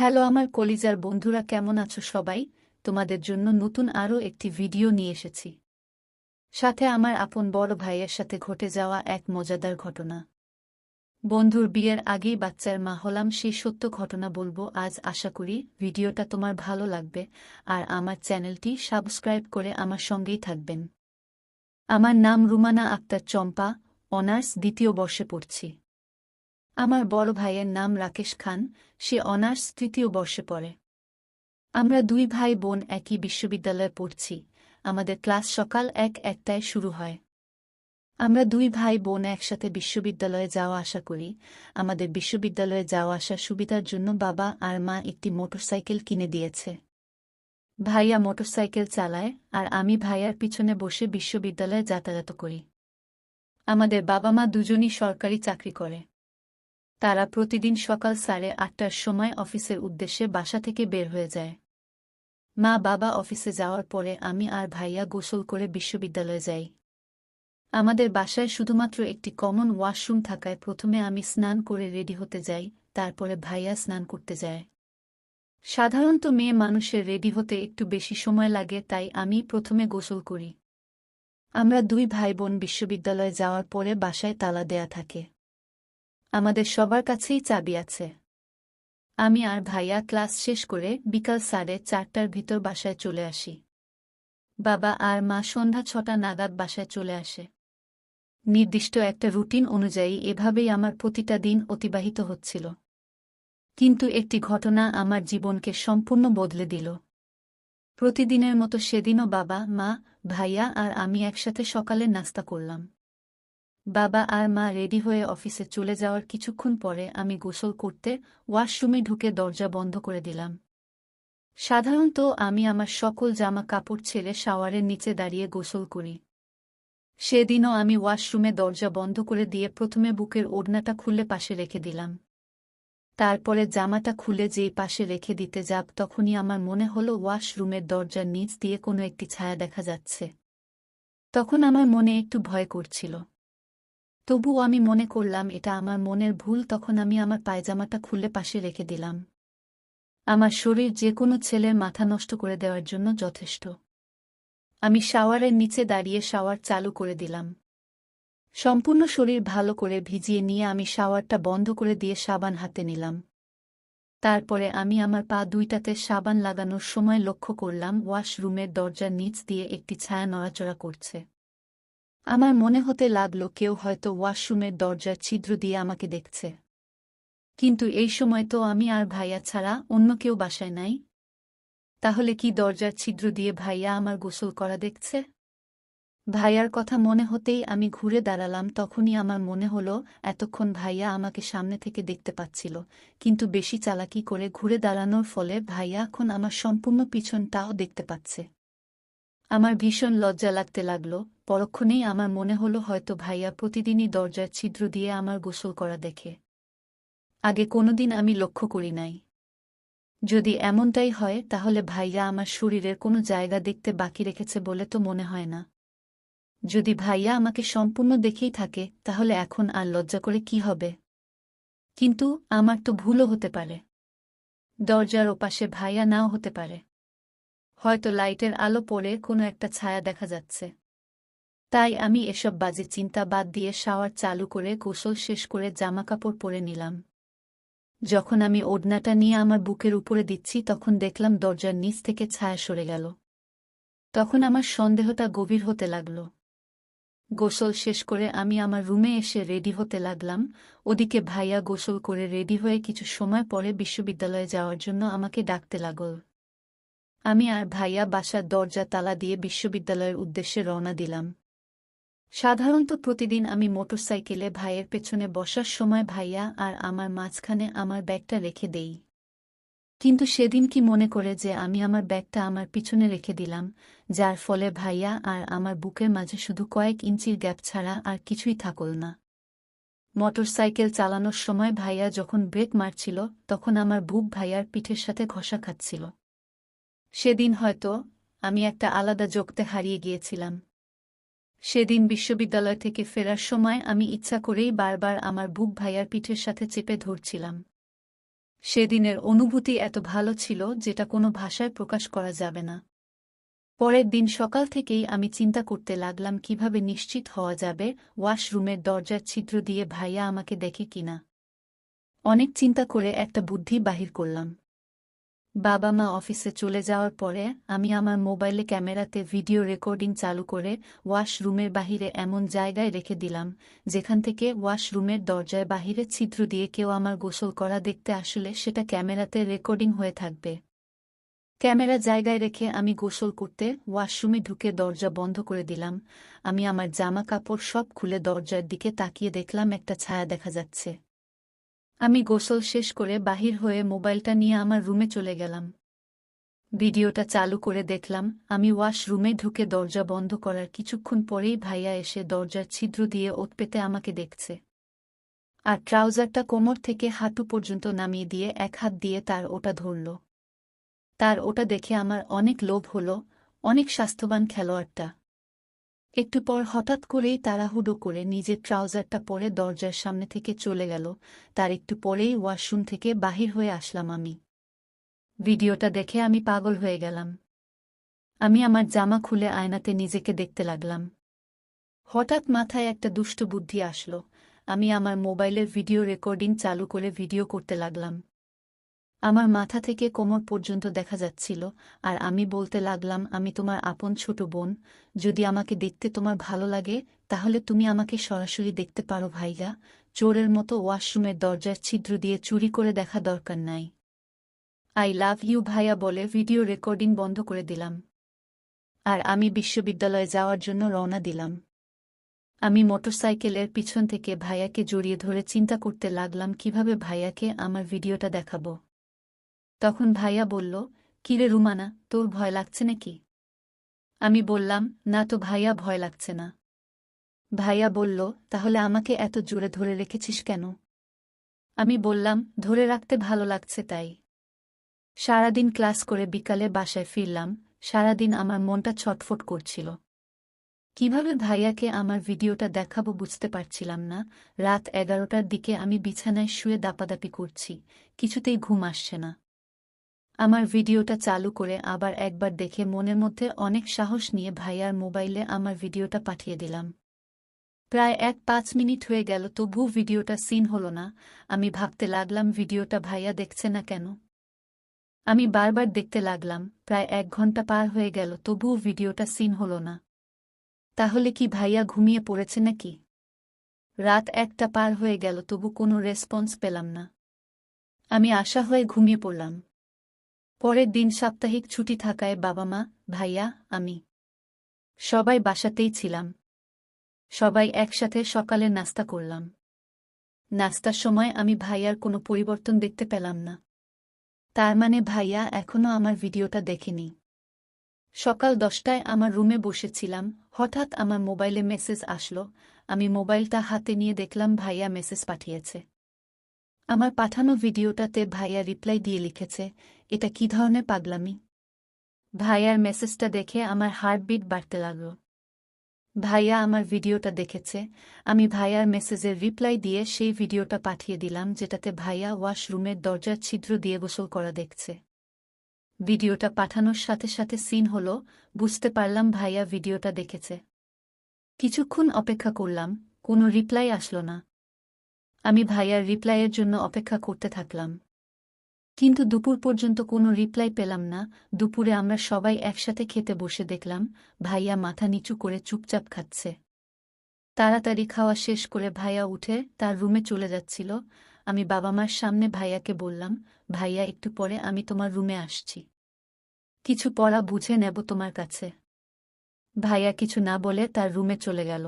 Hello আমার কলিজার বন্ধুরা, কেমন আছো সবাই? তোমাদের জন্য নতুন আরও একটি ভিডিও নিয়ে এসেছি। সাথে আমার আপন বড় ভাইয়ের সাথে ঘটে যাওয়া এক মজাদার ঘটনা। বন্ধুর বিয়ের আগেই বাচ্চার মা হলাম, সেই সত্য ঘটনা বলবো আজ। আশা করি ভিডিওটা তোমার ভালো লাগবে, আর আমার চ্যানেলটি সাবস্ক্রাইব করে আমার সঙ্গেই থাকবেন। আমার নাম রুমানা আক্তার চম্পা, অনার্স দ্বিতীয় বর্ষে পড়ছি। আমার বড় ভাইয়ের নাম রাকেশ খান, সে অনার্স তৃতীয় বর্ষে পড়ে। আমরা দুই ভাই বোন একই বিশ্ববিদ্যালয়ে পড়ছি। আমাদের ক্লাস সকাল ১টায় শুরু হয়। আমরা দুই ভাই বোন একসাথে বিশ্ববিদ্যালয়ে যাওয়া আসা করি। আমাদের বিশ্ববিদ্যালয়ে যাওয়া আসার সুবিধার জন্য বাবা আর মা একটি মোটরসাইকেল কিনে দিয়েছে। ভাইয়া মোটরসাইকেল চালায়, আর আমি ভাইয়ার পিছনে বসে বিশ্ববিদ্যালয়ে যাতায়াত করি। আমাদের বাবা মা দুজনই সরকারি চাকরি করে। তারা প্রতিদিন সকাল 8:30টার সময় অফিসের উদ্দেশ্যে বাসা থেকে বের হয়ে যায়। মা বাবা অফিসে যাওয়ার পরে আমি আর ভাইয়া গোসল করে বিশ্ববিদ্যালয়ে যাই। আমাদের বাসায় শুধুমাত্র একটি কমন ওয়াশরুম থাকায় প্রথমে আমি স্নান করে রেডি হতে যাই, তারপরে ভাইয়া স্নান করতে যায়। সাধারণত মেয়ে মানুষের রেডি হতে একটু বেশি সময় লাগে, তাই আমি প্রথমে গোসল করি। আমরা দুই ভাই বোন বিশ্ববিদ্যালয়ে যাওয়ার পরে বাসায় তালা দেয়া থাকে। আমাদের সবার কাছেই চাবি আছে। আমি আর ভাইয়া ক্লাস শেষ করে বিকাল 4:30টার ভিতর বাসায় চলে আসি। বাবা আর মা সন্ধ্যা 6টা নাগাদ বাসায় চলে আসে। নির্দিষ্ট একটা রুটিন অনুযায়ী এভাবেই আমার প্রতিটা দিন অতিবাহিত হচ্ছিল। কিন্তু একটি ঘটনা আমার জীবনকে সম্পূর্ণ বদলে দিল। প্রতিদিনের মতো সেদিনও বাবা, মা, ভাইয়া আর আমি একসাথে সকালের নাস্তা করলাম। বাবা আর মা রেডি হয়ে অফিসে চলে যাওয়ার কিছুক্ষণ পরে আমি গোসল করতে ওয়াশরুমে ঢুকে দরজা বন্ধ করে দিলাম। সাধারণত আমি আমার সকল জামা কাপড় ছেড়ে শাওয়ারের নিচে দাঁড়িয়ে গোসল করি। সেদিনও আমি ওয়াশরুমে দরজা বন্ধ করে দিয়ে প্রথমে বুকের ওড়নাটা খুলে পাশে রেখে দিলাম। তারপরে জামাটা খুলে যেই পাশে রেখে দিতে যাব, তখনই আমার মনে হলো ওয়াশরুমের দরজার নিচ দিয়ে কোনো একটি ছায়া দেখা যাচ্ছে। তখন আমার মনে একটু ভয় করছিল। তবুও আমি মনে করলাম এটা আমার মনের ভুল। তখন আমি আমার পায়জামাটা খুলে পাশে রেখে দিলাম। আমার শরীর যে কোনো ছেলের মাথা নষ্ট করে দেওয়ার জন্য যথেষ্ট। আমি শাওয়ারের নিচে দাঁড়িয়ে শাওয়ার চালু করে দিলাম। সম্পূর্ণ শরীর ভালো করে ভিজিয়ে নিয়ে আমি শাওয়ারটা বন্ধ করে দিয়ে সাবান হাতে নিলাম। তারপরে আমি আমার পা দুইটাতে সাবান লাগানোর সময় লক্ষ্য করলাম ওয়াশরুমের দরজার নিচ দিয়ে একটি ছায়া নড়াচড়া করছে। আমার মনে হতে লাগলো কেউ হয়তো ওয়াশরুমের দরজার ছিদ্র দিয়ে আমাকে দেখছে। কিন্তু এই সময় তো আমি আর ভাইয়া ছাড়া অন্য কেউ বাসায় নাই। তাহলে কি দরজার ছিদ্র দিয়ে ভাইয়া আমার গোসল করা দেখছে? ভাইয়ার কথা মনে হতেই আমি ঘুরে দাঁড়ালাম। তখনই আমার মনে হলো এতক্ষণ ভাইয়া আমাকে সামনে থেকে দেখতে পাচ্ছিল, কিন্তু বেশি চালাকি করে ঘুরে দাঁড়ানোর ফলে ভাইয়া এখন আমার সম্পূর্ণ পিছনটাও দেখতে পাচ্ছে। আমার ভীষণ লজ্জা লাগতে লাগলো। পরক্ষণেই আমার মনে হলো হয়তো ভাইয়া প্রতিদিনই দরজার ছিদ্র দিয়ে আমার গোসল করা দেখে। আগে কোনোদিন আমি লক্ষ্য করি নাই। যদি এমনটাই হয় তাহলে ভাইয়া আমার শরীরের কোনো জায়গা দেখতে বাকি রেখেছে বলে তো মনে হয় না। যদি ভাইয়া আমাকে সম্পূর্ণ দেখেই থাকে তাহলে এখন আর লজ্জা করে কি হবে? কিন্তু আমার তো ভুলও হতে পারে। দরজার ওপাশে ভাইয়া নাও হতে পারে। হয়তো লাইটের আলো পড়ে কোনো একটা ছায়া দেখা যাচ্ছে। তাই আমি এসব বাজে চিন্তা বাদ দিয়ে শাওয়ার চালু করে গোসল শেষ করে জামাকাপড় পরে নিলাম। যখন আমি ওড়নাটা নিয়ে আমার বুকের উপরে দিচ্ছি তখন দেখলাম দরজার নিচ থেকে ছায়া সরে গেল। তখন আমার সন্দেহটা গভীর হতে লাগল। গোসল শেষ করে আমি আমার রুমে এসে রেডি হতে লাগলাম। ওদিকে ভাইয়া গোসল করে রেডি হয়ে কিছু সময় পরে বিশ্ববিদ্যালয়ে যাওয়ার জন্য আমাকে ডাকতে লাগল। আমি আর ভাইয়া বাসার দরজা তালা দিয়ে বিশ্ববিদ্যালয়ের উদ্দেশ্যে রওনা দিলাম। সাধারণত প্রতিদিন আমি মোটরসাইকেলে ভাইয়ের পেছনে বসার সময় ভাইয়া আর আমার মাঝখানে আমার ব্যাগটা রেখে দেই। কিন্তু সেদিন কি মনে করে যে আমি আমার ব্যাগটা আমার পিছনে রেখে দিলাম, যার ফলে ভাইয়া আর আমার বুকের মাঝে শুধু কয়েক ইঞ্চির গ্যাপ ছাড়া আর কিছুই থাকল না। মোটরসাইকেল চালানোর সময় ভাইয়া যখন ব্রেক মারছিল তখন আমার বুক ভাইয়ার পিঠের সাথে ঘষা খাচ্ছিল। সেদিন হয়তো আমি একটা আলাদা জগতে হারিয়ে গিয়েছিলাম। সেদিন বিশ্ববিদ্যালয় থেকে ফেরার সময় আমি ইচ্ছা করেই বারবার আমার বুক ভাইয়ার পিঠের সাথে চেপে ধরছিলাম। সেদিনের অনুভূতি এত ভালো ছিল যেটা কোনো ভাষায় প্রকাশ করা যাবে না। পরের দিন সকাল থেকেই আমি চিন্তা করতে লাগলাম কিভাবে নিশ্চিত হওয়া যাবে ওয়াশরুমের দরজার ছিদ্র দিয়ে ভাইয়া আমাকে দেখে কিনা। অনেক চিন্তা করে একটা বুদ্ধি বাহির করলাম। বাবা মা অফিসে চলে যাওয়ার পরে আমি আমার মোবাইলে ক্যামেরাতে ভিডিও রেকর্ডিং চালু করে ওয়াশরুমের বাহিরে এমন জায়গায় রেখে দিলাম যেখান থেকে ওয়াশরুমের দরজায় বাহিরে ছিদ্র দিয়ে কেউ আমার গোসল করা দেখতে আসলে সেটা ক্যামেরাতে রেকর্ডিং হয়ে থাকবে। ক্যামেরা জায়গায় রেখে আমি গোসল করতে ওয়াশরুমে ঢুকে দরজা বন্ধ করে দিলাম। আমি আমার জামা কাপড় সব খুলে দরজার দিকে তাকিয়ে দেখলাম একটা ছায়া দেখা যাচ্ছে। আমি গোসল শেষ করে বাহির হয়ে মোবাইলটা নিয়ে আমার রুমে চলে গেলাম। ভিডিওটা চালু করে দেখলাম আমি ওয়াশরুমে ঢুকে দরজা বন্ধ করার কিছুক্ষণ পরেই ভাইয়া এসে দরজার ছিদ্র দিয়ে ওত পেতে আমাকে দেখছে। আর ট্রাউজারটা কোমর থেকে হাঁটু পর্যন্ত নামিয়ে দিয়ে এক হাত দিয়ে তার ওটা ধরল। তার ওটা দেখে আমার অনেক লোভ হলো, অনেক স্বাস্থ্যবান খেলোয়াড়টা। একটু পর হঠাৎ করেই তাড়াহুড়ো করে নিজের ট্রাউজারটা পরে দরজার সামনে থেকে চলে গেল। তার একটু পরেই ওয়াশরুম থেকে বাহির হয়ে আসলাম আমি। ভিডিওটা দেখে আমি পাগল হয়ে গেলাম। আমি আমার জামা খুলে আয়নাতে নিজেকে দেখতে লাগলাম। হঠাৎ মাথায় একটা দুষ্ট বুদ্ধি আসলো। আমি আমার মোবাইলের ভিডিও রেকর্ডিং চালু করে ভিডিও করতে লাগলাম। আমার মাথা থেকে কোমর পর্যন্ত দেখা যাচ্ছিল, আর আমি বলতে লাগলাম, আমি তোমার আপন ছোট বোন। যদি আমাকে দেখতে তোমার ভালো লাগে তাহলে তুমি আমাকে সরাসরি দেখতে পারো ভাইয়া। চোরের মতো ওয়াশরুমের দরজার ছিদ্র দিয়ে চুরি করে দেখা দরকার নাই। আই লাভ ইউ ভাইয়া বলে ভিডিও রেকর্ডিং বন্ধ করে দিলাম। আর আমি বিশ্ববিদ্যালয়ে যাওয়ার জন্য রওনা দিলাম। আমি মোটরসাইকেলের পিছন থেকে ভাইয়াকে জড়িয়ে ধরে চিন্তা করতে লাগলাম কিভাবে ভাইয়াকে আমার ভিডিওটা দেখাবো। তখন ভাইয়া বলল, কিরে রুমানা, তোর ভয় লাগছে নাকি? আমি বললাম, না তো ভাইয়া, ভয় লাগছে না। ভাইয়া বলল, তাহলে আমাকে এত জোরে ধরে রেখেছিস কেন? আমি বললাম, ধরে রাখতে ভালো লাগছে তাই। সারাদিন ক্লাস করে বিকালে বাসায় ফিরলাম, সারাদিন আমার মনটা ছটফট করছিল। কিভাবে ভাইয়াকে আমার ভিডিওটা দেখাবো বুঝতে পারছিলাম না। রাত 11টার দিকে আমি বিছানায় শুয়ে দাপাদাপি করছি, কিছুতেই ঘুম আসছে না। আমার ভিডিওটা চালু করে আবার একবার দেখে মনের মধ্যে অনেক সাহস নিয়ে ভাইয়ার মোবাইলে আমার ভিডিওটা পাঠিয়ে দিলাম। প্রায় 1-5 মিনিট হয়ে গেল তবুও ভিডিওটা সিন হলো না। আমি ভাবতে লাগলাম ভিডিওটা ভাইয়া দেখছে না কেন। আমি বারবার দেখতে লাগলাম, প্রায় 1 ঘন্টা পার হয়ে গেল তবুও ভিডিওটা সিন হলো না। তাহলে কি ভাইয়া ঘুমিয়ে পড়েছে নাকি? রাত 1টা পার হয়ে গেল তবু কোনো রেসপন্স পেলাম না। আমি আশা হয়ে ঘুমিয়ে পড়লাম। পরের দিন সাপ্তাহিক ছুটি থাকায় বাবা মা, ভাইয়া, আমি সবাই বাসাতেই ছিলাম। সবাই একসাথে সকালে নাস্তা করলাম। নাস্তার সময় আমি ভাইয়ার কোনো পরিবর্তন দেখতে পেলাম না। তার মানে ভাইয়া এখনও আমার ভিডিওটা দেখেনি। সকাল 10টায় আমার রুমে বসেছিলাম, হঠাৎ আমার মোবাইলে মেসেজ আসলো। আমি মোবাইলটা হাতে নিয়ে দেখলাম ভাইয়া মেসেজ পাঠিয়েছে। আমার পাঠানো ভিডিওটাতে ভাইয়া রিপ্লাই দিয়ে লিখেছে, এটা কী ধরনের পাগলামি? ভাইয়ার মেসেজটা দেখে আমার হার্টবিট বাড়তে লাগল। ভাইয়া আমার ভিডিওটা দেখেছে। আমি ভাইয়ার মেসেজের রিপ্লাই দিয়ে সেই ভিডিওটা পাঠিয়ে দিলাম যেটাতে ভাইয়া ওয়াশরুমের দরজার ছিদ্র দিয়ে গোসল করা দেখছে। ভিডিওটা পাঠানোর সাথে সাথে সিন হলো, বুঝতে পারলাম ভাইয়া ভিডিওটা দেখেছে। কিছুক্ষণ অপেক্ষা করলাম, কোনো রিপ্লাই আসলো না। আমি ভাইয়ার রিপ্লাইয়ের জন্য অপেক্ষা করতে থাকলাম। কিন্তু দুপুর পর্যন্ত কোনো রিপ্লাই পেলাম না। দুপুরে আমরা সবাই একসাথে খেতে বসে দেখলাম ভাইয়া মাথা নিচু করে চুপচাপ খাচ্ছে। তাড়াতাড়ি খাওয়া শেষ করে ভাইয়া উঠে তার রুমে চলে যাচ্ছিল। আমি বাবা মার সামনে ভাইয়াকে বললাম, ভাইয়া একটু পরে আমি তোমার রুমে আসছি, কিছু পড়া বুঝে নেব তোমার কাছে। ভাইয়া কিছু না বলে তার রুমে চলে গেল।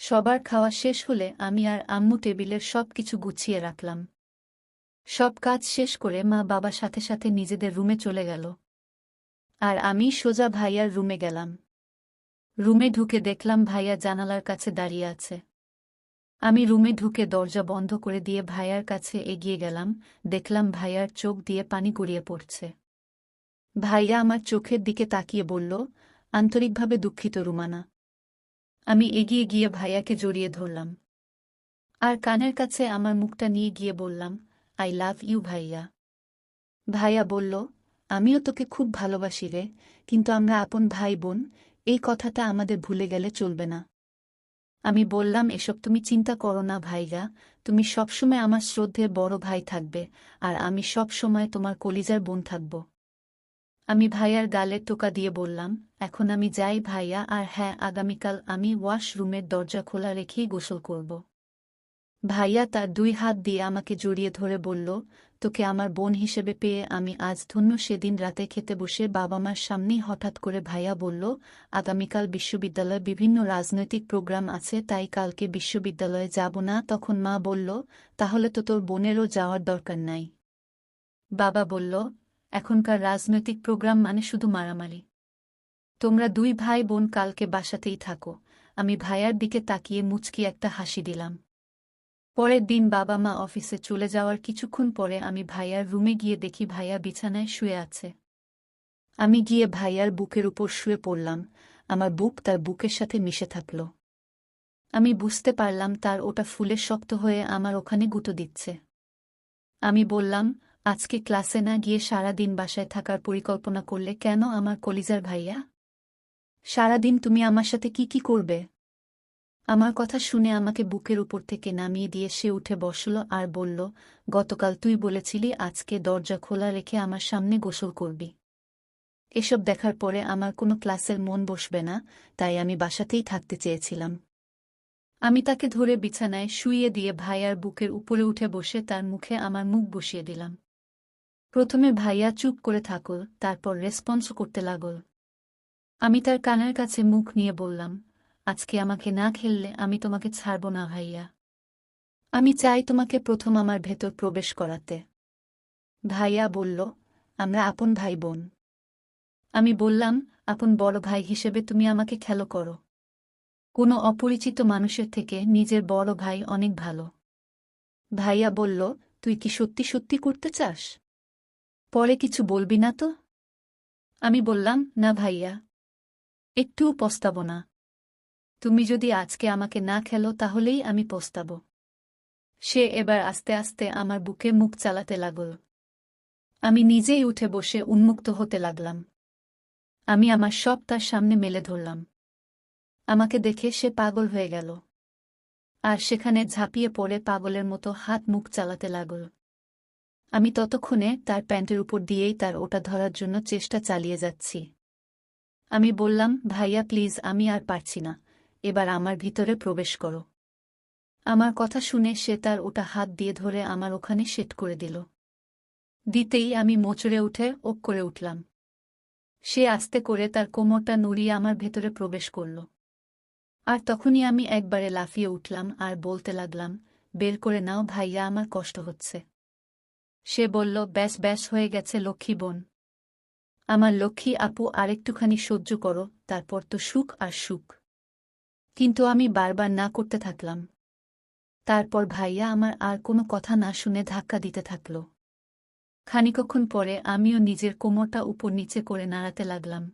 সবার খাওয়া শেষ হলে আমি আর আম্মু টেবিলের সব কিছু গুছিয়ে রাখলাম। সব কাজ শেষ করে মা বাবা সাথে সাথে নিজেদের রুমে চলে গেল। আর আমি সোজা ভাইয়ার রুমে গেলাম। রুমে ঢুকে দেখলাম ভাইয়া জানালার কাছে দাঁড়িয়ে আছে। আমি রুমে ঢুকে দরজা বন্ধ করে দিয়ে ভাইয়ার কাছে এগিয়ে গেলাম। দেখলাম ভাইয়ার চোখ দিয়ে পানি গড়িয়ে পড়ছে। ভাইয়া আমার চোখের দিকে তাকিয়ে বলল, আন্তরিকভাবে দুঃখিত রুমানা। আমি এগিয়ে গিয়ে ভাইয়াকে জড়িয়ে ধরলাম। আর কানের কাছে আমার মুখটা নিয়ে গিয়ে বললাম, আই লাভ ইউ ভাইয়া। ভাইয়া বলল, আমিও তোকে খুব ভালোবাসি রে, কিন্তু আমরা আপন ভাই বোন, এই কথাটা আমাদের ভুলে গেলে চলবে না। আমি বললাম, এসব তুমি চিন্তা করো না ভাইয়া, তুমি সবসময় আমার শ্রদ্ধেয় বড় ভাই থাকবে, আর আমি সব সময় তোমার কলিজার বোন থাকব। আমি ভাইয়ার গালে টোকা দিয়ে বললাম, এখন আমি যাই ভাইয়া, আর হ্যাঁ, আগামীকাল আমি ওয়াশরুমের দরজা খোলা রেখেই গোসল করব। ভাইয়া তার 2 হাত দিয়ে আমাকে জড়িয়ে ধরে বলল, তোকে আমার বোন হিসেবে পেয়ে আমি আজ ধন্য। সেদিন রাতে খেতে বসে বাবা মার সামনেই হঠাৎ করে ভাইয়া বলল, আগামীকাল বিশ্ববিদ্যালয়ে বিভিন্ন রাজনৈতিক প্রোগ্রাম আছে, তাই কালকে বিশ্ববিদ্যালয়ে যাব না। তখন মা বলল, তাহলে তো তোর বোনেরও যাওয়ার দরকার নাই। বাবা বলল, এখনকার রাজনৈতিক প্রোগ্রাম মানে শুধু মারামারি। তোমরা 2 ভাই বোন কালকে বাসাতেই থাকো। আমি ভাইয়ার দিকে তাকিয়ে মুচকি একটা হাসি দিলাম। পরের দিন বাবা মা অফিসে চলে যাওয়ার কিছুক্ষণ পরে আমি ভাইয়ার রুমে গিয়ে দেখি ভাইয়া বিছানায় শুয়ে আছে। আমি গিয়ে ভাইয়ার বুকের উপর শুয়ে পড়লাম, আমার বুক তার বুকের সাথে মিশে থাকল। আমি বুঝতে পারলাম তার ওটা ফুলে শক্ত হয়ে আমার ওখানে গুঁতো দিচ্ছে। আমি বললাম, আজকে ক্লাসে না গিয়ে সারা দিন বাসায় থাকার পরিকল্পনা করলে কেন আমার কলিজার ভাইয়া? সারাদিন তুমি আমার সাথে কি কি করবে? আমার কথা শুনে আমাকে বুকের উপর থেকে নামিয়ে দিয়ে সে উঠে বসল আর বলল, গতকাল তুই বলেছিলি আজকে দরজা খোলা রেখে আমার সামনে গোসল করবি। এসব দেখার পরে আমার কোনো ক্লাসের মন বসবে না, তাই আমি বাসাতেই থাকতে চেয়েছিলাম। আমি তাকে ধরে বিছানায় শুইয়ে দিয়ে ভাইয়ার বুকের উপরে উঠে বসে তার মুখে আমার মুখ বসিয়ে দিলাম। প্রথমে ভাইয়া চুপ করে থাকল, তারপর রেসপন্স করতে লাগল। আমি তার কানের কাছে মুখ নিয়ে বললাম, আজকে আমাকে না খেললে আমি তোমাকে ছাড়ব না ভাইয়া। আমি চাই তোমাকে প্রথম আমার ভেতর প্রবেশ করাতে। ভাইয়া বলল, আমরা আপন ভাই বোন। আমি বললাম, আপন বড় ভাই হিসেবে তুমি আমাকে খেলো করো। কোনো অপরিচিত মানুষের থেকে নিজের বড় ভাই অনেক ভালো। ভাইয়া বলল, তুই কি সত্যি সত্যি করতে চাস? পরে কিছু বলবি না তো? আমি বললাম, না ভাইয়া, একটুও পস্তাব না। তুমি যদি আজকে আমাকে না খেলো তাহলেই আমি পস্তাব। সে এবার আস্তে আস্তে আমার বুকে মুখ চালাতে লাগল। আমি নিজেই উঠে বসে উন্মুক্ত হতে লাগলাম। আমি আমার সব তার সামনে মেলে ধরলাম। আমাকে দেখে সে পাগল হয়ে গেল, আর সেখানে ঝাঁপিয়ে পড়ে পাগলের মতো হাত মুখ চালাতে লাগল। আমি ততক্ষণে তার প্যান্টের উপর দিয়েই তার ওটা ধরার জন্য চেষ্টা চালিয়ে যাচ্ছি। আমি বললাম, ভাইয়া প্লিজ, আমি আর পারছি না, এবার আমার ভিতরে প্রবেশ করো। আমার কথা শুনে সে তার ওটা হাত দিয়ে ধরে আমার ওখানে সেট করে দিল। দিতেই আমি মোচড়ে উঠে ওক করে উঠলাম। সে আস্তে করে তার কোমরটা নড়িয়ে আমার ভেতরে প্রবেশ করল। আর তখনই আমি একবারে লাফিয়ে উঠলাম আর বলতে লাগলাম, বের করে নাও ভাইয়া, আমার কষ্ট হচ্ছে। সে বলল, ব্যাস ব্যাস, হয়ে গেছে লক্ষ্মী বোন। আমার লক্ষ্মী আপু, আরেকটুখানি সহ্য করো, তারপর তো সুখ আর সুখ। কিন্তু আমি বারবার না করতে থাকলাম। তারপর ভাইয়া আমার আর কোনো কথা না শুনে ধাক্কা দিতে থাকল। খানিকক্ষণ পরে আমিও নিজের কোমরটা উপর নিচে করে নাড়াতে লাগলাম।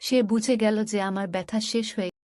সে বুঝে গেল যে আমার ব্যথা শেষ হয়ে